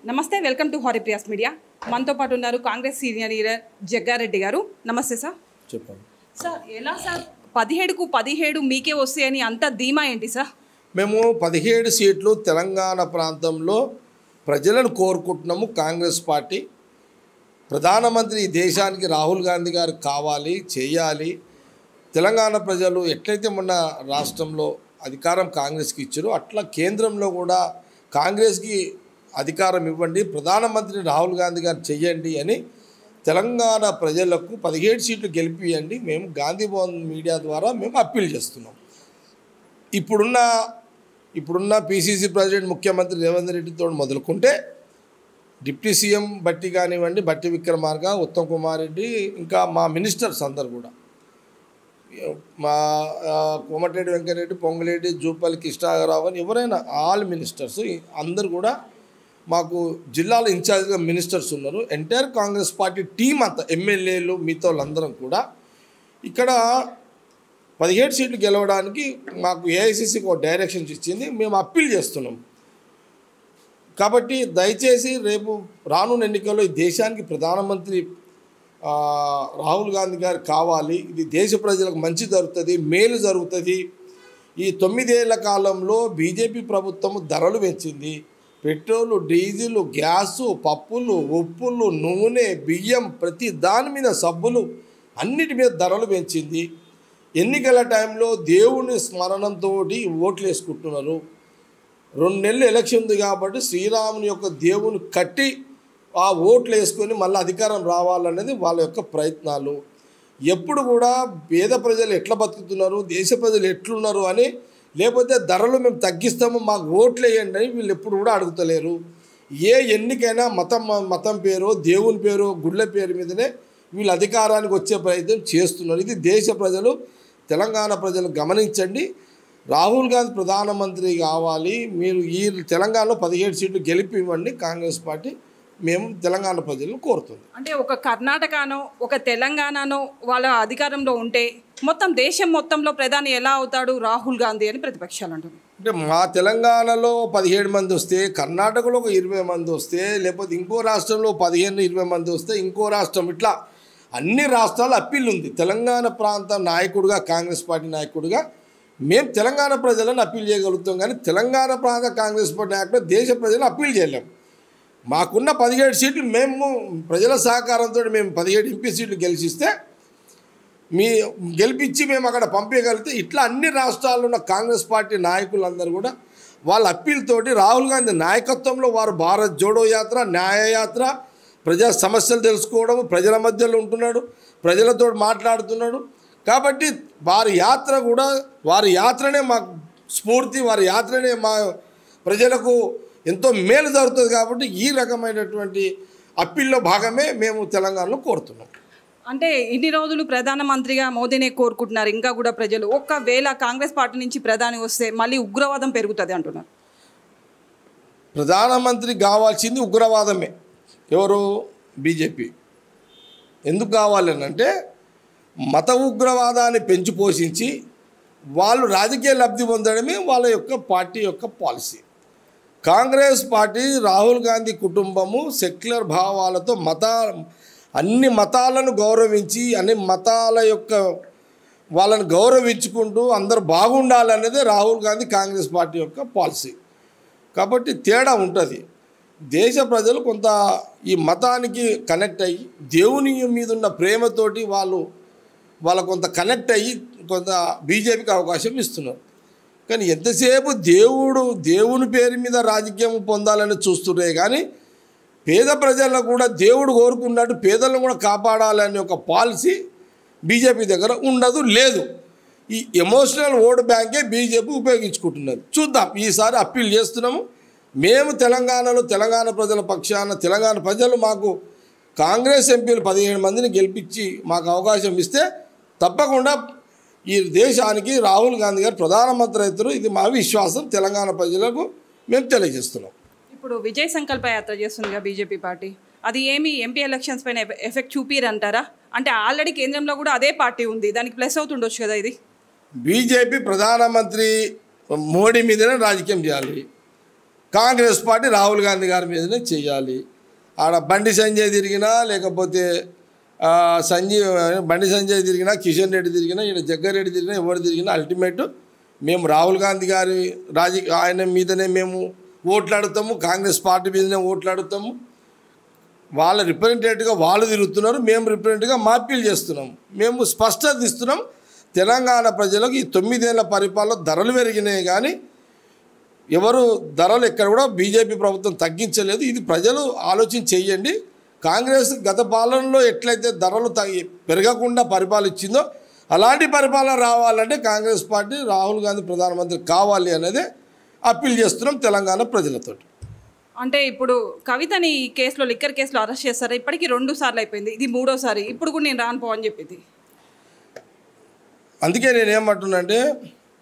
నమస్తే, welcome to Haripriya's media. మనతో పాటు ఉన్నారు కాంగ్రెస్ సీనియర్ లీడర్ జగ్గారెడ్డి గారు. నమస్తే సార్. చెప్పండి సార్. ఎలా సార్ 17కు 17 మీకే వస్తాయని అంత ధీమా ఏంటి సార్? మేము 17 సీట్లు తెలంగాణ ప్రాంతంలో ప్రజలను కోరుకుంటున్నాము. కాంగ్రెస్ పార్టీ ప్రధానమంత్రి ఈ దేశానికి రాహుల్ గాంధీ గారు కావాలి, చేయాలి. తెలంగాణ ప్రజలు ఎట్లయితే మొన్న రాష్ట్రంలో అధికారం కాంగ్రెస్కి ఇచ్చారో అట్లా కేంద్రంలో కూడా కాంగ్రెస్కి అధికారం ఇవ్వండి, ప్రధానమంత్రి రాహుల్ గాంధీ గారు చెయ్యండి అని తెలంగాణ ప్రజలకు 17 సీట్లు గెలిపియండి. మేము గాంధీ భవన్ మీడియా ద్వారా మేము అప్పీల్ చేస్తున్నాం. ఇప్పుడున్న పిసిసి ప్రెసిడెంట్ ముఖ్యమంత్రి రేవంత్ రెడ్డితో మొదలుకుంటే డిప్యూటీ సీఎం బట్టి కానివ్వండి, బట్టి విక్రమార్క, ఉత్తమ్ కుమార్ రెడ్డి, ఇంకా మా మినిస్టర్స్ అందరు కూడా, మా కోమటిరెడ్డి వెంకటరెడ్డి, పొంగులేటి, జూపల్లి కృష్ణారావు అని ఎవరైనా ఆల్ మినిస్టర్స్ అందరు కూడా మాకు జిల్లాలో ఇన్ఛార్జ్గా మినిస్టర్స్ ఉన్నారు. ఎంటైర్ కాంగ్రెస్ పార్టీ టీం అంతా, ఎమ్మెల్యేలు మిగతా వాళ్ళందరం కూడా ఇక్కడ 17 సీట్లు గెలవడానికి మాకు ఏఐసిసికి ఒక డైరెక్షన్స్ ఇచ్చింది. మేము అప్పీల్ చేస్తున్నాం. కాబట్టి దయచేసి రేపు రానున్న ఎన్నికల్లో ఈ దేశానికి ప్రధానమంత్రి రాహుల్ గాంధీ గారు కావాలి. ఇది దేశ ప్రజలకు మంచి జరుగుతుంది, మేలు జరుగుతుంది. ఈ 9 ఏళ్ల కాలంలో బీజేపీ ప్రభుత్వం ధరలు పెంచింది. పెట్రోలు, డీజిల్, గ్యాసు, పప్పులు, ఉప్పులు, నూనె, బియ్యం, ప్రతి దాని మీద, సబ్బులు, అన్నిటి మీద ధరలు పెంచింది. ఎన్నికల టైంలో దేవుని స్మరణంతో ఓట్లు వేసుకుంటున్నారు. 2 నెలలు ఎలక్షన్ ఉంది కాబట్టి శ్రీరాముని యొక్క దేవుని కట్టి ఆ ఓట్లు వేసుకొని మళ్ళీ అధికారం రావాలనేది వాళ్ళ యొక్క ప్రయత్నాలు. ఎప్పుడు కూడా పేద ప్రజలు ఎట్లా బతుకుతున్నారు, దేశ ప్రజలు ఎట్లున్నారు అని, లేకపోతే ధరలు మేము తగ్గిస్తాము మాకు ఓట్లు వేయండి అని వీళ్ళు ఎప్పుడు కూడా అడుగుతలేరు. ఏ ఎన్నికైనా మతం పేరు, దేవుని పేరు, గుళ్ళ పేరు మీదనే వీళ్ళు అధికారానికి వచ్చే ప్రయత్నం చేస్తున్నారు. ఇది దేశ ప్రజలు, తెలంగాణ ప్రజలు గమనించండి. రాహుల్ గాంధీ ప్రధానమంత్రి కావాలి. మీరు ఈ తెలంగాణలో 17 సీట్లు గెలిపివ్వండి కాంగ్రెస్ పార్టీ. మేము తెలంగాణ ప్రజలను కోరుతుంది. అంటే ఒక కర్ణాటకనో ఒక తెలంగాణనో వాళ్ళ అధికారంలో ఉంటే మొత్తం దేశం మొత్తంలో ప్రధాని ఎలా అవుతాడు రాహుల్ గాంధీ అని ప్రతిపక్షాలు అంటున్నారు. అంటే మా తెలంగాణలో 17 మంది వస్తే, కర్ణాటకలో ఒక 20 మంది వస్తే, లేకపోతే ఇంకో రాష్ట్రంలో 15-20 మంది వస్తే, ఇంకో రాష్ట్రం, ఇట్లా అన్ని రాష్ట్రాలు అప్పీల్ ఉంది. తెలంగాణ ప్రాంత నాయకుడిగా, కాంగ్రెస్ పార్టీ నాయకుడిగా మేము తెలంగాణ ప్రజలను అప్పీల్ చేయగలుగుతాం, కానీ తెలంగాణ ప్రాంత కాంగ్రెస్ పార్టీ నాయకుడు దేశ ప్రజలను అప్పీల్ చేయలేము. మాకున్న 17 సీట్లు మేము ప్రజల సహకారంతో మేము 17 ఎంపీ సీట్లు గెలిపించి మేము అక్కడ పంపించగలిగితే, ఇట్లా అన్ని రాష్ట్రాల్లో ఉన్న కాంగ్రెస్ పార్టీ నాయకులందరూ కూడా వాళ్ళ అప్పీల్తోటి రాహుల్ గాంధీ నాయకత్వంలో వారు భారత్ జోడో యాత్ర, న్యాయయాత్ర, ప్రజా సమస్యలు తెలుసుకోవడం, ప్రజల మధ్యలో ఉంటున్నాడు, ప్రజలతో మాట్లాడుతున్నాడు. కాబట్టి వారి యాత్రనే మాకు స్ఫూర్తి, వారి యాత్రనే మా ప్రజలకు ఎంతో మేలు జరుగుతుంది. కాబట్టి ఈ రకమైనటువంటి అప్పీల్లో భాగమే మేము తెలంగాణలో కోరుతున్నాం. అంటే ఇన్ని రోజులు ప్రధానమంత్రిగా మోదీనే కోరుకుంటున్నారు, ఇంకా కూడా ప్రజలు ఒకవేళ కాంగ్రెస్ పార్టీ నుంచి ప్రధాని వస్తే మళ్ళీ ఉగ్రవాదం పెరుగుతుంది అంటున్నారు. ప్రధానమంత్రి కావాల్సింది ఉగ్రవాదమే. ఎవరు? బీజేపీ. ఎందుకు కావాలనంటే మత ఉగ్రవాదాన్ని పెంచి పోషించి వాళ్ళు రాజకీయ లబ్ధి పొందడమే వాళ్ళ యొక్క పార్టీ యొక్క పాలసీ. కాంగ్రెస్ పార్టీ, రాహుల్ గాంధీ కుటుంబము సెక్యులర్ భావాలతో అన్ని మతాలను గౌరవించి, అన్ని మతాల యొక్క వాళ్ళని గౌరవించుకుంటూ అందరూ బాగుండాలనేదే రాహుల్ గాంధీ కాంగ్రెస్ పార్టీ యొక్క పాలసీ. కాబట్టి తేడా ఉంటుంది. దేశ ప్రజలు కొంత ఈ మతానికి కనెక్ట్ అయ్యి, దేవుని మీద ఉన్న ప్రేమతోటి వాళ్ళ కొంత కనెక్ట్ అయ్యి కొంత బీజేపీకి అవకాశం ఇస్తున్నారు. కానీ ఎంతసేపు దేవుని పేరు మీద రాజకీయం పొందాలని చూస్తున్నాయి, కానీ పేద ప్రజలను కూడా దేవుడు కోరుకున్నట్టు పేదలను కూడా కాపాడాలనే ఒక పాలసీ బీజేపీ దగ్గర ఉండదు, లేదు. ఈ ఎమోషనల్ ఓట్ బ్యాంకే బీజేపీ ఉపయోగించుకుంటున్నారు. చూద్దాం, ఈసారి అప్పీల్ చేస్తున్నాము. మేము తెలంగాణలో తెలంగాణ ప్రజల పక్షాన, తెలంగాణ ప్రజలు మాకు కాంగ్రెస్ ఎంపీలు 17 మందిని గెలిపించి మాకు అవకాశం ఇస్తే తప్పకుండా ఈ దేశానికి రాహుల్ గాంధీ గారు ప్రధానమంత్రి అవుతారు. ఇది మా విశ్వాసం. తెలంగాణ ప్రజలకు మేము తెలియజేస్తున్నాం. ఇప్పుడు విజయ్ సంకల్ప యాత్ర చేస్తుందిగా బీజేపీ పార్టీ, అది ఏమి ఎంపీ ఎలక్షన్స్ పైన ఎఫెక్ట్ చూపిరంటారా? అంటే ఆల్రెడీ కేంద్రంలో కూడా అదే పార్టీ ఉంది, దానికి ప్లస్ అవుతుండొచ్చు కదా ఇది. బీజేపీ ప్రధానమంత్రి మోడీ మీదనే రాజకీయం చేయాలి. కాంగ్రెస్ పార్టీ రాహుల్ గాంధీ గారి మీదనే చేయాలి. ఆడ బండి సంజయ్ తిరిగినా లేకపోతే బండి సంజయ్ తిరిగినా, కిషన్ రెడ్డి తిరిగినా, ఈయన జగ్గారెడ్డి తిరిగినా, ఎవరు తిరిగినా అల్టిమేట్ మేము రాహుల్ గాంధీ గారి ఆయన మీదనే మేము ఓట్లాడుతాము, కాంగ్రెస్ పార్టీ మీదనే ఓట్లాడుతాము. వాళ్ళ రిప్రజెంటేటివ్గా వాళ్ళు తిరుగుతున్నారు, మేము రిప్రజెంటేటివ్గా మా అప్పీల్ చేస్తున్నాం. మేము స్పష్టత ఇస్తున్నాం, తెలంగాణ ప్రజలకు ఈ 9 ఏళ్ల పరిపాలన ధరలు పెరిగినాయి కానీ ఎవరు ధరలు ఎక్కడ కూడా బీజేపీ ప్రభుత్వం తగ్గించలేదు. ఇది ప్రజలు ఆలోచన చేయండి. కాంగ్రెస్ గత పాలనలో ఎట్లయితే ధరలు పెరగకుండా పరిపాలించిందో అలాంటి పరిపాలన రావాలంటే కాంగ్రెస్ పార్టీ రాహుల్ గాంధీ ప్రధానమంత్రి కావాలి అనేది అప్పీల్ చేస్తున్నాం తెలంగాణ ప్రజలతో. అంటే ఇప్పుడు కవితని ఈ కేసులో లిక్కర్ కేసులో అరెస్ట్ చేస్తారా? ఇప్పటికీ 2 సార్లు అయిపోయింది, ఇది 3వ సారి. ఇప్పుడు కూడా నేను రాను పో అని చెప్పింది. అందుకే నేనేమంటున్నానంటే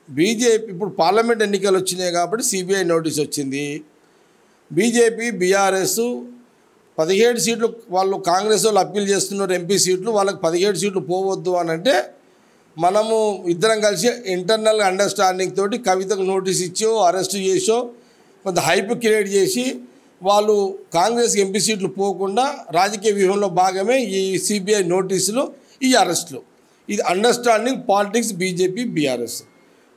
బీజేపీ ఇప్పుడు పార్లమెంట్ ఎన్నికలు వచ్చినాయి కాబట్టి సిబిఐ నోటీస్ వచ్చింది. బీజేపీ బీఆర్ఎస్ 17 సీట్లు వాళ్ళు కాంగ్రెస్ వాళ్ళు అప్పీల్ చేస్తున్నారు, ఎంపీ సీట్లు వాళ్ళకి 17 సీట్లు పోవద్దు అని అంటే మనము ఇద్దరం కలిసి ఇంటర్నల్ అండర్స్టాండింగ్ తోటి కవితకు నోటీస్ ఇచ్చో అరెస్ట్ చేసో కొంత హైప్ క్రియేట్ చేసి వాళ్ళు కాంగ్రెస్ ఎంపీ సీట్లు పోకుండా రాజకీయ వ్యూహంలో భాగమే ఈ సిబిఐ నోటీసులు, ఈ అరెస్టులు. ఇది అండర్స్టాండింగ్ పాలిటిక్స్ బీజేపీ బీఆర్ఎస్.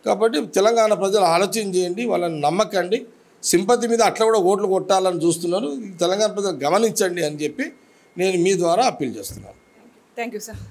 కాబట్టి తెలంగాణ ప్రజలు ఆలోచన చేయండి, వాళ్ళని నమ్మకండి. సింపతి మీద అట్లా కూడా ఓట్లు కొట్టాలని చూస్తున్నారు, తెలంగాణ ప్రజలు గమనించండి అని చెప్పి నేను మీ ద్వారా అప్పీల్ చేస్తున్నాను. Thank you sir.